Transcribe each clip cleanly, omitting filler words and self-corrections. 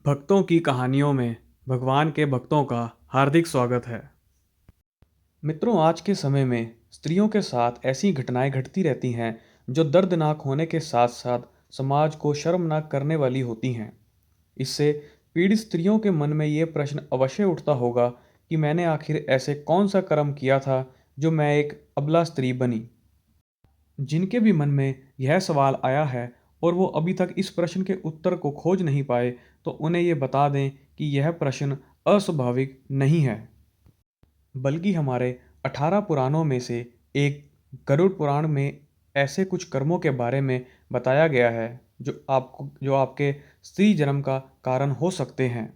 भक्तों की कहानियों में भगवान के भक्तों का हार्दिक स्वागत है। मित्रों, आज के समय में स्त्रियों के साथ ऐसी घटनाएं घटती रहती हैं जो दर्दनाक होने के साथ साथ समाज को शर्मनाक करने वाली होती हैं। इससे पीड़ित स्त्रियों के मन में ये प्रश्न अवश्य उठता होगा कि मैंने आखिर ऐसे कौन सा कर्म किया था जो मैं एक अबला स्त्री बनी। जिनके भी मन में यह सवाल आया है और वो अभी तक इस प्रश्न के उत्तर को खोज नहीं पाए, तो उन्हें ये बता दें कि यह प्रश्न अस्वाभाविक नहीं है, बल्कि हमारे 18 पुराणों में से एक गरुड़ पुराण में ऐसे कुछ कर्मों के बारे में बताया गया है जो आपके स्त्री जन्म का कारण हो सकते हैं।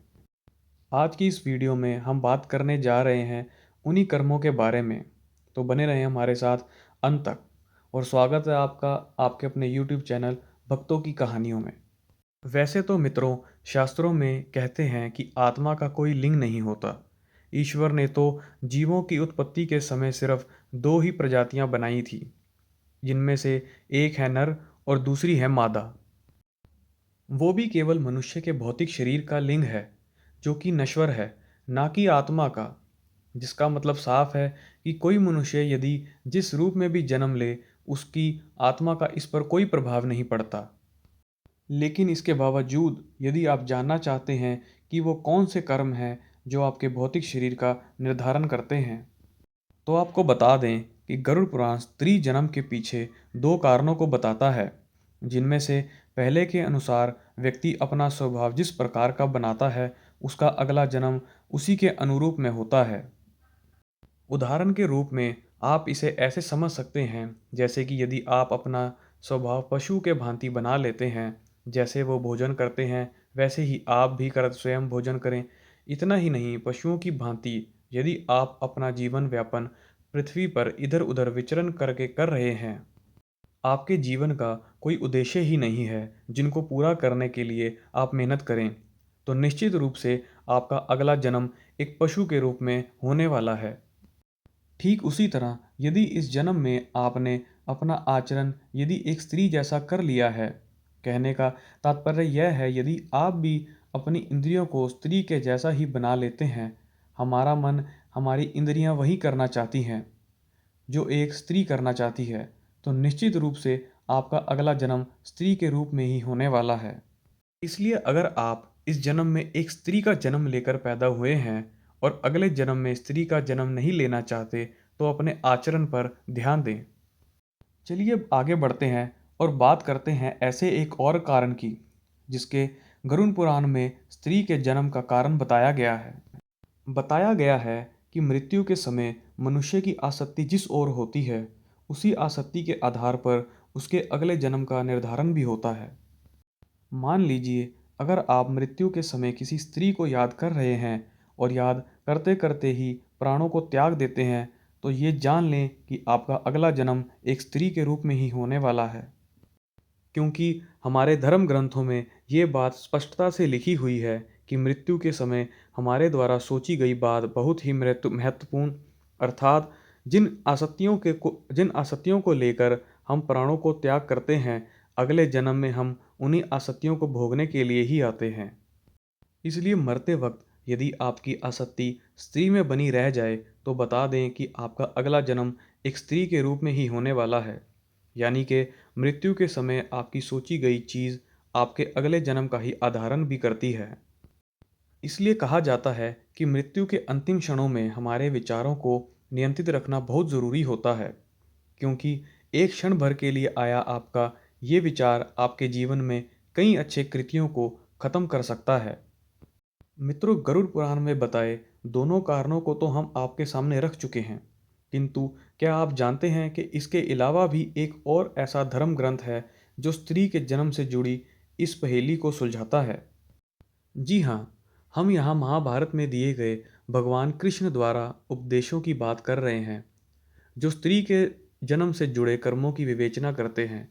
आज की इस वीडियो में हम बात करने जा रहे हैं उन्हीं कर्मों के बारे में। तो बने रहें हमारे साथ अंत तक। और स्वागत है आपका आपके अपने YouTube चैनल भक्तों की कहानियों में। वैसे तो मित्रों, शास्त्रों में कहते हैं कि आत्मा का कोई लिंग नहीं होता। ईश्वर ने तो जीवों की उत्पत्ति के समय सिर्फ दो ही प्रजातियां बनाई थी, जिनमें से एक है नर और दूसरी है मादा। वो भी केवल मनुष्य के भौतिक शरीर का लिंग है, जो कि नश्वर है, ना कि आत्मा का। जिसका मतलब साफ है कि कोई मनुष्य यदि जिस रूप में भी जन्म ले, उसकी आत्मा का इस पर कोई प्रभाव नहीं पड़ता। लेकिन इसके बावजूद यदि आप जानना चाहते हैं कि वो कौन से कर्म हैं जो आपके भौतिक शरीर का निर्धारण करते हैं, तो आपको बता दें कि गरुड़ पुराण स्त्री जन्म के पीछे दो कारणों को बताता है, जिनमें से पहले के अनुसार व्यक्ति अपना स्वभाव जिस प्रकार का बनाता है, उसका अगला जन्म उसी के अनुरूप में होता है। उदाहरण के रूप में आप इसे ऐसे समझ सकते हैं, जैसे कि यदि आप अपना स्वभाव पशु के भांति बना लेते हैं, जैसे वो भोजन करते हैं वैसे ही आप भी कर स्वयं भोजन करें। इतना ही नहीं, पशुओं की भांति यदि आप अपना जीवन व्यापन पृथ्वी पर इधर उधर विचरण करके कर रहे हैं, आपके जीवन का कोई उद्देश्य ही नहीं है जिनको पूरा करने के लिए आप मेहनत करें, तो निश्चित रूप से आपका अगला जन्म एक पशु के रूप में होने वाला है। ठीक उसी तरह यदि इस जन्म में आपने अपना आचरण यदि एक स्त्री जैसा कर लिया है, कहने का तात्पर्य यह है यदि आप भी अपनी इंद्रियों को स्त्री के जैसा ही बना लेते हैं, हमारा मन हमारी इंद्रियां वही करना चाहती हैं जो एक स्त्री करना चाहती है, तो निश्चित रूप से आपका अगला जन्म स्त्री के रूप में ही होने वाला है। इसलिए अगर आप इस जन्म में एक स्त्री का जन्म लेकर पैदा हुए हैं और अगले जन्म में स्त्री का जन्म नहीं लेना चाहते, तो अपने आचरण पर ध्यान दें। चलिए अब आगे बढ़ते हैं और बात करते हैं ऐसे एक और कारण की, जिसके गरुड़ पुराण में स्त्री के जन्म का कारण बताया गया है। बताया गया है कि मृत्यु के समय मनुष्य की आसक्ति जिस ओर होती है, उसी आसक्ति के आधार पर उसके अगले जन्म का निर्धारण भी होता है। मान लीजिए, अगर आप मृत्यु के समय किसी स्त्री को याद कर रहे हैं और याद करते करते ही प्राणों को त्याग देते हैं, तो ये जान लें कि आपका अगला जन्म एक स्त्री के रूप में ही होने वाला है। क्योंकि हमारे धर्म ग्रंथों में ये बात स्पष्टता से लिखी हुई है कि मृत्यु के समय हमारे द्वारा सोची गई बात बहुत ही महत्वपूर्ण, अर्थात जिन आसक्तियों को लेकर हम प्राणों को त्याग करते हैं, अगले जन्म में हम उन्हीं आसक्तियों को भोगने के लिए ही आते हैं। इसलिए मरते वक्त यदि आपकी आसक्ति स्त्री में बनी रह जाए, तो बता दें कि आपका अगला जन्म एक स्त्री के रूप में ही होने वाला है। यानी कि मृत्यु के समय आपकी सोची गई चीज़ आपके अगले जन्म का ही आधारण भी करती है। इसलिए कहा जाता है कि मृत्यु के अंतिम क्षणों में हमारे विचारों को नियंत्रित रखना बहुत ज़रूरी होता है, क्योंकि एक क्षण भर के लिए आया आपका ये विचार आपके जीवन में कई अच्छे कृतियों को खत्म कर सकता है। मित्रों, गरुड़ पुराण में बताए दोनों कारणों को तो हम आपके सामने रख चुके हैं, किंतु क्या आप जानते हैं कि इसके अलावा भी एक और ऐसा धर्म ग्रंथ है जो स्त्री के जन्म से जुड़ी इस पहेली को सुलझाता है? जी हाँ, हम यहाँ महाभारत में दिए गए भगवान कृष्ण द्वारा उपदेशों की बात कर रहे हैं, जो स्त्री के जन्म से जुड़े कर्मों की विवेचना करते हैं,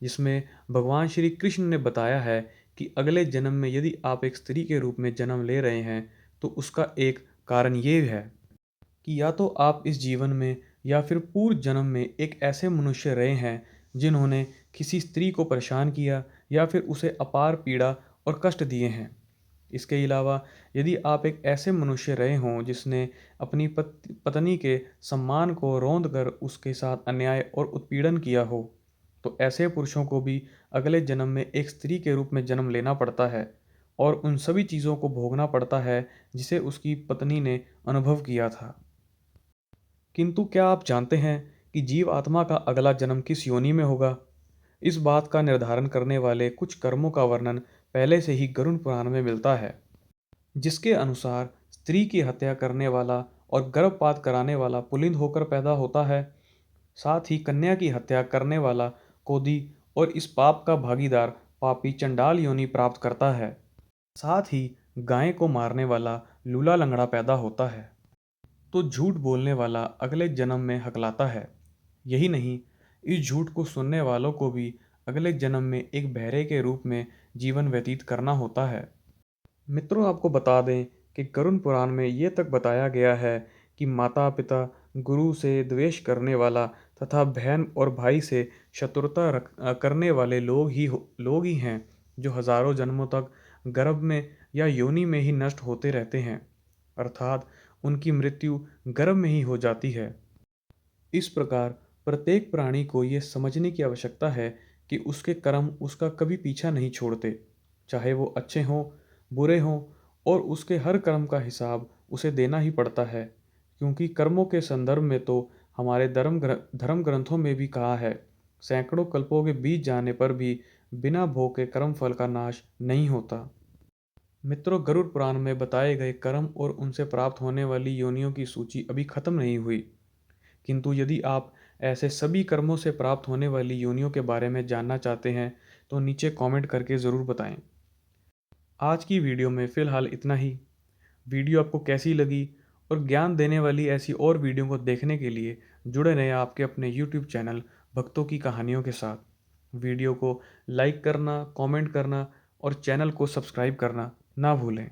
जिसमें भगवान श्री कृष्ण ने बताया है कि अगले जन्म में यदि आप एक स्त्री के रूप में जन्म ले रहे हैं, तो उसका एक कारण ये है कि या तो आप इस जीवन में या फिर पूर्व जन्म में एक ऐसे मनुष्य रहे हैं जिन्होंने किसी स्त्री को परेशान किया या फिर उसे अपार पीड़ा और कष्ट दिए हैं। इसके अलावा यदि आप एक ऐसे मनुष्य रहे हों जिसने अपनी पत्नी के सम्मान को रौंद कर उसके साथ अन्याय और उत्पीड़न किया हो, तो ऐसे पुरुषों को भी अगले जन्म में एक स्त्री के रूप में जन्म लेना पड़ता है और उन सभी चीज़ों को भोगना पड़ता है जिसे उसकी पत्नी ने अनुभव किया था। किंतु क्या आप जानते हैं कि जीव आत्मा का अगला जन्म किस योनि में होगा? इस बात का निर्धारण करने वाले कुछ कर्मों का वर्णन पहले से ही गरुड़ पुराण में मिलता है, जिसके अनुसार स्त्री की हत्या करने वाला और गर्भपात कराने वाला पुल्लिंग होकर पैदा होता है। साथ ही कन्या की हत्या करने वाला कोदी और इस पाप का भागीदार पापी चंडाल योनि प्राप्त करता है। साथ ही गाय को मारने वाला लूला लंगड़ा पैदा होता है, तो झूठ बोलने वाला अगले जन्म में हकलाता है। यही नहीं, इस झूठ को सुनने वालों को भी अगले जन्म में एक बहरे के रूप में जीवन व्यतीत करना होता है। मित्रों, आपको बता दें कि गरुड़ पुराण में ये तक बताया गया है कि माता पिता, गुरु से द्वेष करने वाला तथा बहन और भाई से शत्रुता करने वाले लोग ही हैं जो हजारों जन्मों तक गर्भ में या योनि में ही नष्ट होते रहते हैं, अर्थात उनकी मृत्यु गर्भ में ही हो जाती है। इस प्रकार प्रत्येक प्राणी को ये समझने की आवश्यकता है कि उसके कर्म उसका कभी पीछा नहीं छोड़ते, चाहे वो अच्छे हों, बुरे हों, और उसके हर कर्म का हिसाब उसे देना ही पड़ता है, क्योंकि कर्मों के संदर्भ में तो हमारे धर्म ग्रंथों में भी कहा है, सैकड़ों कल्पों के बीत जाने पर भी बिना भोग के कर्म फल का नाश नहीं होता। मित्रों, गरुड़ पुराण में बताए गए कर्म और उनसे प्राप्त होने वाली योनियों की सूची अभी खत्म नहीं हुई, किंतु यदि आप ऐसे सभी कर्मों से प्राप्त होने वाली योनियों के बारे में जानना चाहते हैं तो नीचे कमेंट करके ज़रूर बताएं। आज की वीडियो में फ़िलहाल इतना ही। वीडियो आपको कैसी लगी और ज्ञान देने वाली ऐसी और वीडियो को देखने के लिए जुड़े रहें आपके अपने यूट्यूब चैनल भक्तों की कहानियों के साथ। वीडियो को लाइक करना, कमेंट करना और चैनल को सब्सक्राइब करना ना भूलें।